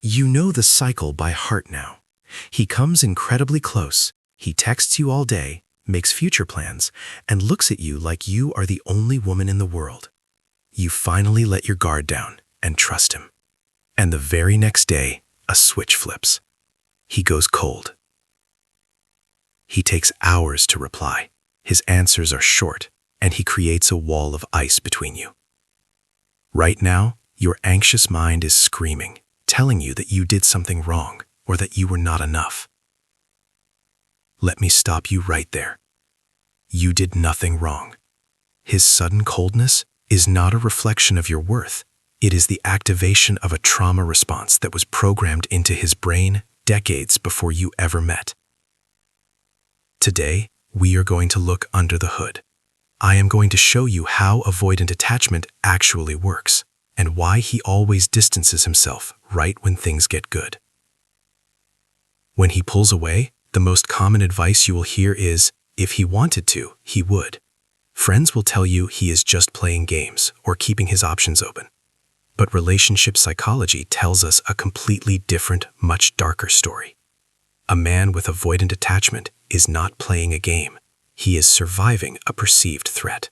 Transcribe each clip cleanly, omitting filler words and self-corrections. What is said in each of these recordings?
You know the cycle by heart now. He comes incredibly close. He texts you all day, makes future plans, and looks at you like you are the only woman in the world. You finally let your guard down and trust him. And the very next day, a switch flips. He goes cold. He takes hours to reply. His answers are short, and he creates a wall of ice between you. Right now, your anxious mind is screaming, telling you that you did something wrong or that you were not enough. Let me stop you right there. You did nothing wrong. His sudden coldness is not a reflection of your worth. It is the activation of a trauma response that was programmed into his brain decades before you ever met. Today, we are going to look under the hood. I am going to show you how avoidant attachment actually works and why he always distances himself right when things get good. When he pulls away, the most common advice you will hear is, if he wanted to, he would. Friends will tell you he is just playing games or keeping his options open. But relationship psychology tells us a completely different, much darker story. A man with avoidant attachment is not playing a game. He is surviving a perceived threat.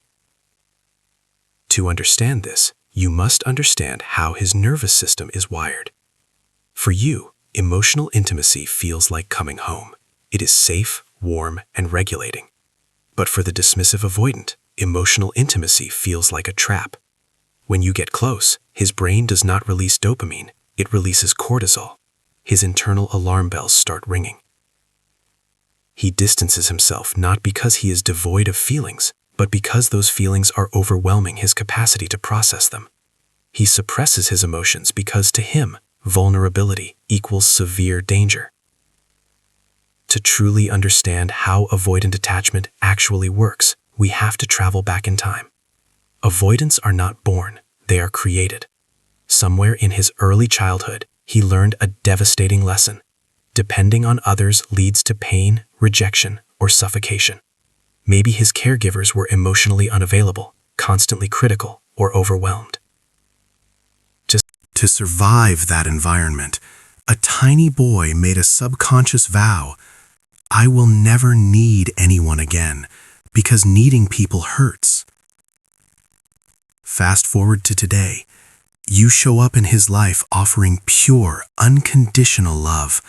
To understand this, you must understand how his nervous system is wired. For you, emotional intimacy feels like coming home. It is safe, warm, and regulating. But for the dismissive avoidant, emotional intimacy feels like a trap. When you get close, his brain does not release dopamine, it releases cortisol. His internal alarm bells start ringing. He distances himself not because he is devoid of feelings, but because those feelings are overwhelming his capacity to process them. He suppresses his emotions because to him, vulnerability equals severe danger. To truly understand how avoidant attachment actually works, we have to travel back in time. Avoidants are not born, they are created. Somewhere in his early childhood, he learned a devastating lesson. Depending on others leads to pain, rejection, or suffocation. Maybe his caregivers were emotionally unavailable, constantly critical, or overwhelmed. To survive that environment, a tiny boy made a subconscious vow: I will never need anyone again, because needing people hurts. Fast forward to today. You show up in his life offering pure, unconditional love.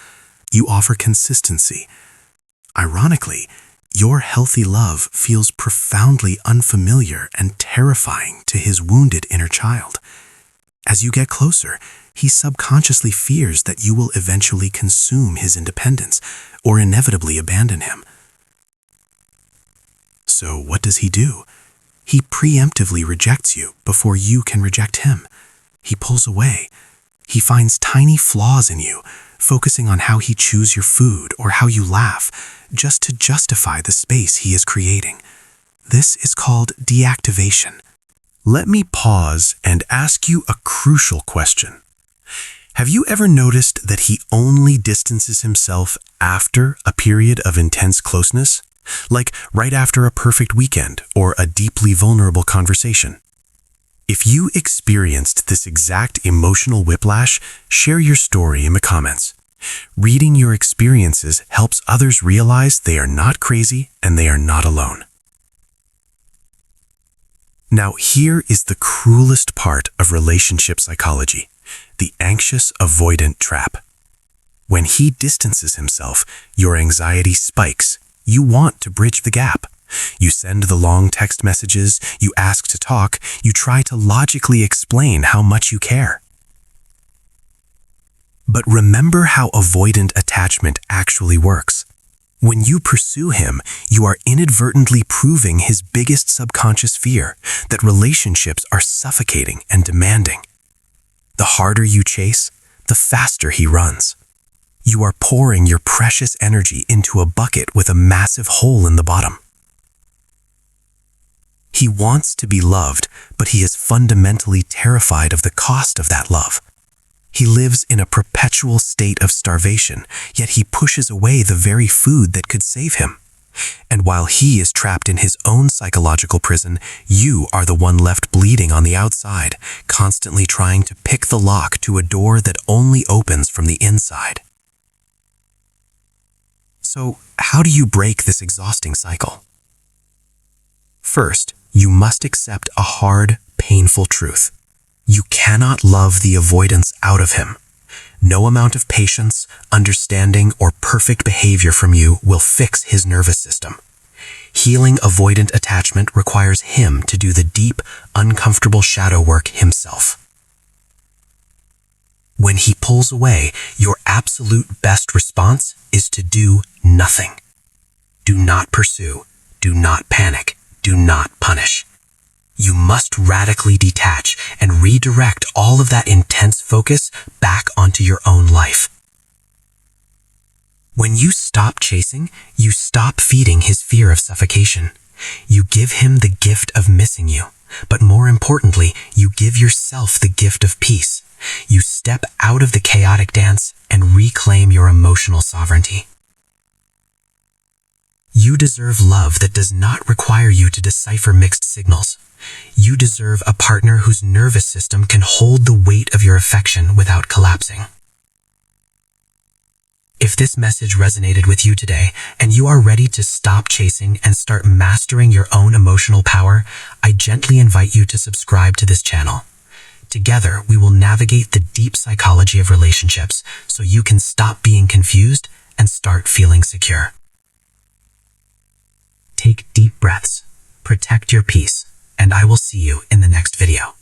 You offer consistency. Ironically, your healthy love feels profoundly unfamiliar and terrifying to his wounded inner child. As you get closer, he subconsciously fears that you will eventually consume his independence or inevitably abandon him. So what does he do? He preemptively rejects you before you can reject him. He pulls away. He finds tiny flaws in you, focusing on how he chews your food or how you laugh, just to justify the space he is creating. This is called deactivation. Let me pause and ask you a crucial question. Have you ever noticed that he only distances himself after a period of intense closeness? Like right after a perfect weekend or a deeply vulnerable conversation? If you experienced this exact emotional whiplash, share your story in the comments. Reading your experiences helps others realize they are not crazy and they are not alone. Now, here is the cruelest part of relationship psychology, the anxious-avoidant trap. When he distances himself, your anxiety spikes. You want to bridge the gap. You send the long text messages, you ask to talk, you try to logically explain how much you care. But remember how avoidant attachment actually works. When you pursue him, you are inadvertently proving his biggest subconscious fear, that relationships are suffocating and demanding. The harder you chase, the faster he runs. You are pouring your precious energy into a bucket with a massive hole in the bottom. He wants to be loved, but he is fundamentally terrified of the cost of that love. He lives in a perpetual state of starvation, yet he pushes away the very food that could save him. And while he is trapped in his own psychological prison, you are the one left bleeding on the outside, constantly trying to pick the lock to a door that only opens from the inside. So, how do you break this exhausting cycle? First, you must accept a hard, painful truth. You cannot love the avoidance out of him. No amount of patience, understanding, or perfect behavior from you will fix his nervous system. Healing avoidant attachment requires him to do the deep, uncomfortable shadow work himself. When he pulls away, your absolute best response is to do nothing. Do not pursue. Do not panic. Do not punish. You must radically detach and redirect all of that intense focus back onto your own life. When you stop chasing, you stop feeding his fear of suffocation. You give him the gift of missing you, but more importantly, you give yourself the gift of peace. You step out of the chaotic dance and reclaim your emotional sovereignty. You deserve love that does not require you to decipher mixed signals. You deserve a partner whose nervous system can hold the weight of your affection without collapsing. If this message resonated with you today, and you are ready to stop chasing and start mastering your own emotional power, I gently invite you to subscribe to this channel. Together, we will navigate the deep psychology of relationships so you can stop being confused and start feeling secure. Take deep breaths, protect your peace, and I will see you in the next video.